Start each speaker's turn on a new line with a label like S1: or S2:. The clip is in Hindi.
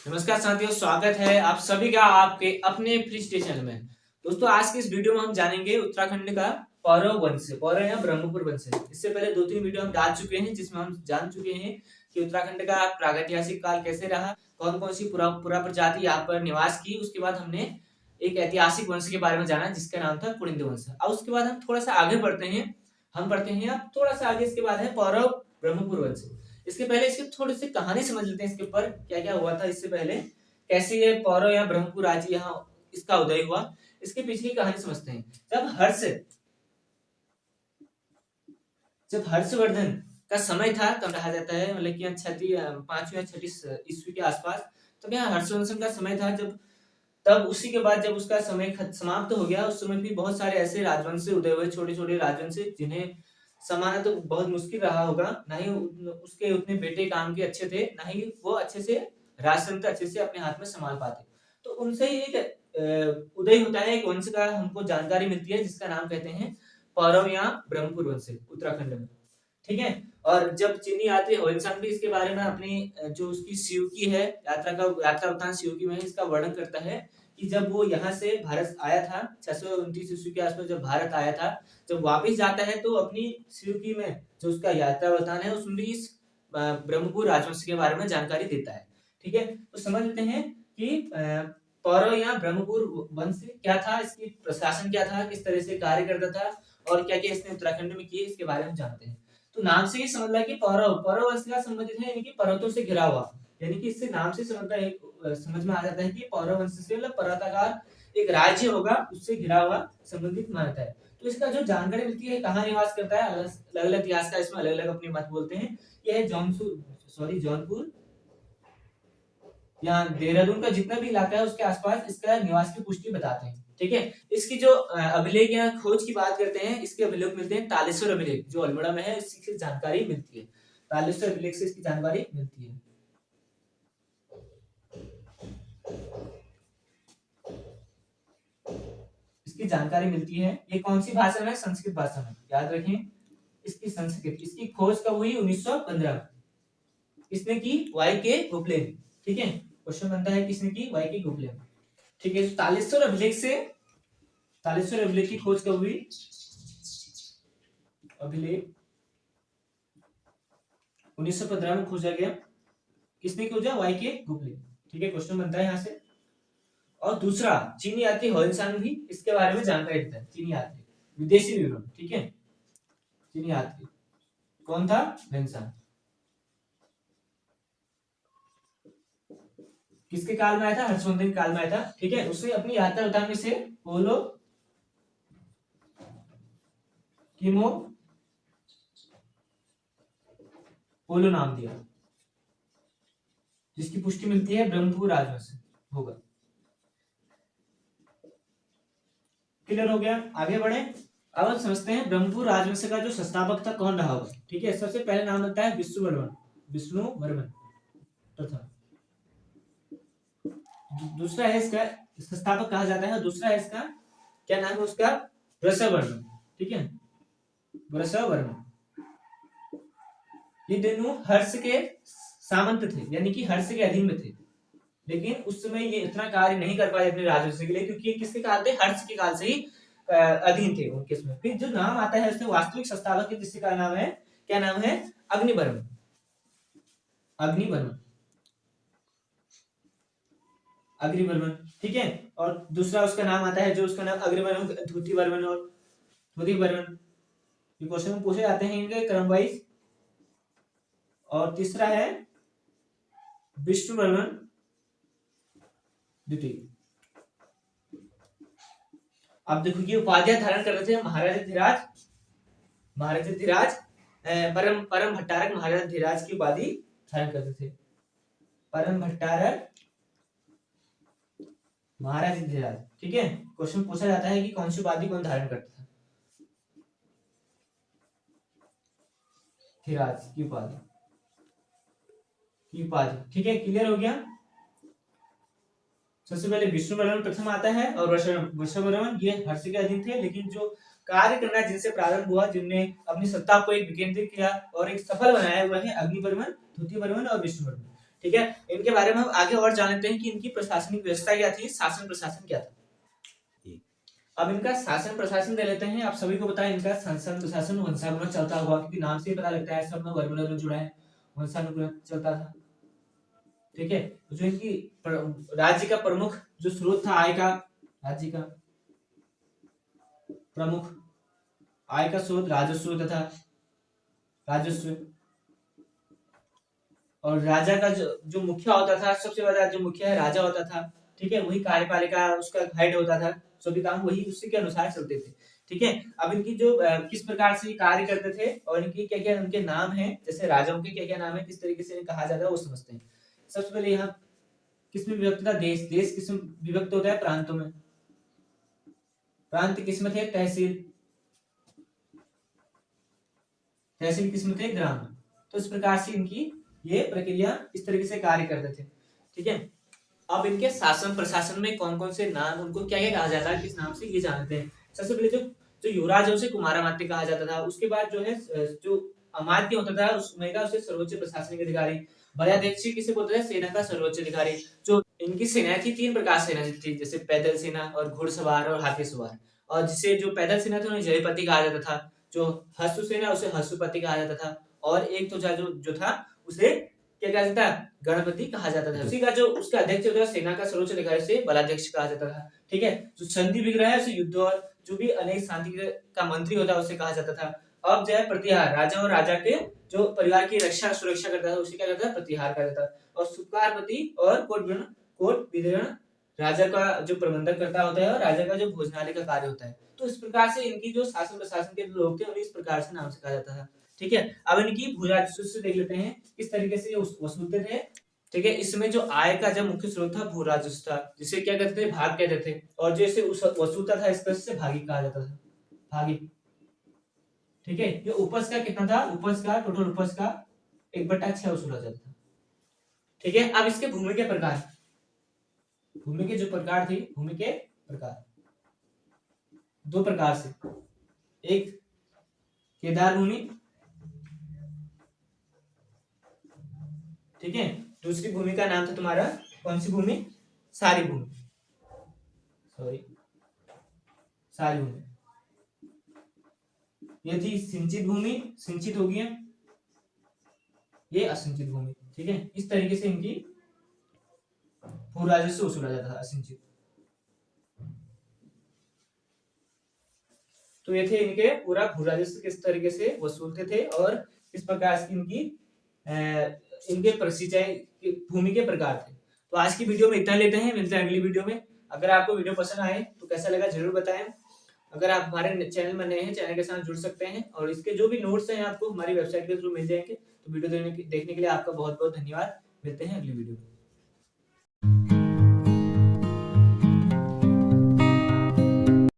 S1: नमस्कार साथियों, स्वागत है आप सभी का आपके अपने फ्री स्टेशन में। दोस्तों, आज की इस वीडियो में हम जानेंगे उत्तराखंड का पौरव वंश, पौरव या ब्रह्मपुर वंश। इससे पहले 2-3 वीडियो हम डाल चुके हैं जिसमें हम जान चुके हैं कि उत्तराखंड का प्रागैतिहासिक काल कैसे रहा, कौन कौन सी पुरा प्रजाति यहाँ पर निवास की। उसके बाद हमने एक ऐतिहासिक वंश के बारे में जाना जिसका नाम था कुलिंद वंश। अब उसके बाद हम थोड़ा सा आगे बढ़ते हैं, हम पढ़ते हैं अब थोड़ा सा आगे। इसके बाद है पौरव ब्रह्मपुर वंश। इसके पहले इसकी थोड़ी सी कहानी समझ लेते हैं, इसके ऊपर क्या क्या हुआ था इससे पहले, कैसे ये पौरव या ब्रह्मपुर राज्य यहाँ इसका उदय हुआ। इसके पीछे की कहानी समझते हैं। जब हर्षवर्धन का समय था तब कहा जाता है, मतलब कि 5वीं या 6वीं ईस्वी के आसपास, तब यहाँ हर्षवर्धन का समय था। जब तब उसी के बाद जब उसका समय समाप्त हो गया, उस समय भी बहुत सारे ऐसे राजवंश उदय हुए, छोटे छोटे राजवंश, जिन्हें संभालना तो बहुत मुश्किल रहा होगा। ना ही उसके उतने बेटे काम के अच्छे थे, ना ही वो अच्छे से राजतंत्र अच्छे से अपने हाथ में संभाल पाते। तो उनसे ही एक उदय होता है, एक वंश का हमको जानकारी मिलती है जिसका नाम कहते हैं पौरव या ब्रह्मपुर वंश उत्तराखंड में। ठीक है। और जब चीनी यात्री होइनसांग भी इसके बारे में अपनी जो उसकी सियुकी है, यात्रा वृत्तांत सियुकी में इसका वर्णन करता है कि जब वो यहाँ से भारत आया था 629 ईस्वी के आसपास, जब भारत आया था, जब वापस जाता है तो अपनी सियुकी में जो उसका यात्रा वृत्तांत है उसमें भी इस ब्रह्मपुर राजवंश के बारे में जानकारी देता है। ठीक है, तो समझ लेते हैं कि पौरव या ब्रह्मपुर वंश क्या था, इसकी प्रशासन क्या था, किस तरह से कार्य करता था और क्या क्या इसने उत्तराखंड में किए, इसके बारे में जानते हैं। तो नाम से ही समझ ला कि पौरव वंश का संबंधित है, यानी कि पर्वतों से घिरा हुआ, यानी कि इससे नाम से समझ में आ जाता है कि पौरव वंश से मतलब पर्वताकार एक राज्य होगा, उससे घिरा हुआ संबंधित मानता है। तो इसका जो जानकारी मिलती है, कहाँ निवास करता है, अलग अलग इतिहास का इसमें अलग अलग अपनी मत बोलते हैं। यह है जौनपुर या देहरादून का जितना भी इलाका है उसके आसपास इसका निवास की पुष्टि बताते हैं। ठीक है। इसकी जो अभिलेख या खोज की बात करते हैं, इसके अभिलेख मिलते हैं तालेश्वर अभिलेख जो अल्मोड़ा में है, इसकी जानकारी मिलती है। तालेश्वर अभिलेख से इसकी जानकारी मिलती है। इसकी जानकारी मिलती है। ये कौन सी भाषा में? संस्कृत भाषा में, याद रखें। इसकी संस्कृत, इसकी खोज कब हुई? 1915। किसने की? वाई के गोखले। ठीक है, क्वेश्चन बनता है किसने की? वाई के गोखले। ठीक है, तालेश्वर अभिलेख की खोज कब हुई? अभिलेख 1915 में खोजा गया। किसने खोजा? वाई के गोखले। ठीक है, क्वेश्चन बनता है यहाँ से। और दूसरा, चीनी यात्री होइनसांग भी इसके बारे में जानकारी देता है। चीनी यात्री, विदेशी विवरण। ठीक है, चीनी यात्री कौन था? होइनसांग। किसके काल में आया था? हर्षवर्धन के काल में आया था। ठीक है, उसने अपनी यात्रा बताने से पोलो नाम दिया, जिसकी पुष्टि मिलती है ब्रह्मपुर राजवंश होगा। क्लियर हो गया? आगे बढ़े। अब हम समझते हैं ब्रह्मपुर राजवंश का जो संस्थापक था कौन रहा होगा। ठीक है, सबसे पहले नाम आता है विष्णुवर्मन प्रथम। दूसरा है इसका संस्थापक कहा जाता है, दूसरा है इसका क्या नाम है उसका? वृषवर्मन। ठीक है, वृषवर्मन। ये दोनों हर्ष के सामंत थे, यानी कि हर्ष के अधीन में थे, लेकिन उस समय ये इतना कार्य नहीं कर पाए अपने राजवंश के लिए, क्योंकि ये किसके काल थे? हर्ष के काल से ही अधीन थे उनके समय। फिर जो नाम आता है उसमें वास्तविक संस्थापक जिसका नाम है, क्या नाम है? अग्निवर्मन। ठीक है। और दूसरा उसका नाम आता है, जो उसका नाम अग्निवर्मन, धूतिवर्मन और धुतिवर्मन। ये क्वेश्चन में पूछे जाते हैं इनके क्रम वाइज। और तीसरा है विष्णुवर्मन द्वितीय। अब देखो, ये उपाधियां धारण कर रहे थे महाराजा धीराज, परम भट्टारक महाराजा धीराज की उपाधि धारण करते थे। परम भट्टारक महाराजा धीराज। ठीक है, क्वेश्चन पूछा जाता है कि कौन सी उपाधि कौन धारण करता था? धीराज की उपाधि। ठीक है, क्लियर हो गया। सबसे पहले विष्णुवर्मन प्रथम आता है और वृषवर्मन, ये हर्ष के अधीन थे, लेकिन जो कार्य करना जिनसे प्रारंभ हुआ, जिनने अपनी सत्ता को एक विकेंद्रित किया और एक सफल बनाया, वह है अग्निवर्मन, धुतिवर्मन और विष्णुवर्मन। ठीक है, इनके बारे में हम आगे और जान लेते हैं कि इनकी प्रशासनिक व्यवस्था क्या थी, शासन प्रशासन क्या था। अब इनका शासन प्रशासन दे लेते हैं। आप सभी को पता है इनका शासन प्रशासन वंशानुक्रम चलता हुआ, क्योंकि नाम से ही पता लगता है सब में वर्णों में जुड़ा है, वंशानुक्रम चलता था। ठीक है, जो इनकी राज्य का प्रमुख जो स्रोत था आय का, राज्य का प्रमुख आय का स्रोत राजस्व तथा राजस्व, और राजा का जो मुखिया होता था, सबसे बड़ा जो मुखिया है राजा होता था। ठीक है, वही कार्यपालिका उसका हेड होता था, सभी काम वही उसी के अनुसार चलते थे। ठीक है, अब इनकी जो किस प्रकार से कार्य करते थे और इनकी क्या क्या उनके नाम है, जैसे राजाओं के क्या क्या नाम है, किस तरीके से कहा जाता है वो समझते हैं। सबसे पहले यहाँ किसमें विभक्त था, देश, देश किसमें विभक्त होता है, प्रांतों में, प्रांत किसमें थे, तहसील, तहसील किसमें थे, ग्राम। तो इस प्रकार से इनकी ये प्रक्रिया इस तरीके से कार्य करते थे। ठीक है, अब इनके शासन प्रशासन में कौन कौन से नाम, उनको क्या क्या कहा जाता है, किस नाम से ये जानते हैं। सबसे पहले जो जो युवराज है उसे कुमारामात्य कहा जाता था। उसके बाद जो है जो अमात्य होता था उसमें का उसे सर्वोच्च प्रशासनिक अधिकारी। बलाध्यक्ष किसे बोलते थे, सेना का सर्वोच्च अधिकारी। जो इनकी सेना थी, तीन प्रकार से सेना थी, जैसे पैदल सेना और घुड़सवार और हाथी सवार। और जिसे जो पैदल सेना थी उन्हें जयपति कहा जाता था, जो हस्तु सेना उसे हस्तुपति कहा जाता था, और एक तो जो था उसे क्या कहा जाता था, गणपति कहा जाता था। उसी का जो उसका अध्यक्ष होता था सेना का सर्वोच्च अधिकारी से बलाध्यक्ष कहा जाता था। ठीक है, जो संधि विग्रह है उसे युद्ध, और जो भी अनेक शांति का मंत्री होता है उसे कहा जाता था। अब जो है प्रतिहार, राजा और राजा के जो परिवार की रक्षा सुरक्षा करता था उसे क्या कहता था, प्रतिहार कहा जाता था। और सुपकारपति और कोट विदरण राजा का जो प्रबंधक करता होता है और राजा का जो भोजनालय का कार्य होता है। तो इस प्रकार से इनकी जो शासन प्रशासन के लोग थे उन्हें इस प्रकार से नाम से कहा जाता था। ठीक है, अब इनकी भू राजस्व से देख लेते हैं किस तरीके से ये वसूलते थे। ठीक है, इसमें जो आय का जो मुख्य स्रोत था भू राजस्व था, जिसे क्या कहते थे, भाग कहते थे। और जैसे वसूलता था इस से भागी कहा जाता था, भागी। ठीक है, ये उपज का कितना था, उपज का टोटल उपज का 1/6 वसूला जाता था। ठीक है, अब इसके भूमि के प्रकार, भूमि के जो प्रकार थी, भूमि के प्रकार दो प्रकार से, एक केदार भूमि, ठीक है, दूसरी भूमि का नाम था तुम्हारा कौन सी भूमि, सारी भूमि, सॉरी सारी भूमि। ये थी सिंचित भूमि, सिंचित हो गया, ये असिंचित भूमि। ठीक है, इस तरीके से इनकी भू राजस्व वसूला जाता था, असिंचित। तो ये थे इनके पूरा भू राजस्व किस तरीके से वसूलते थे और किस प्रकार से इनके परिचय भूमि के प्रकार थे। तो आज की वीडियो में इतना लेते हैं, मिलते हैं अगली वीडियो में। अगर आपको वीडियो पसंद आए तो कैसा लगा जरूर बताएं। अगर आप हमारे चैनल में नए हैं, चैनल के साथ जुड़ सकते हैं, और इसके जो भी नोट्स हैं आपको हमारी वेबसाइट के थ्रू मिल जाएंगे। तो वीडियो देखने के लिए आपका बहुत बहुत धन्यवाद। मिलते हैं अगली वीडियो में।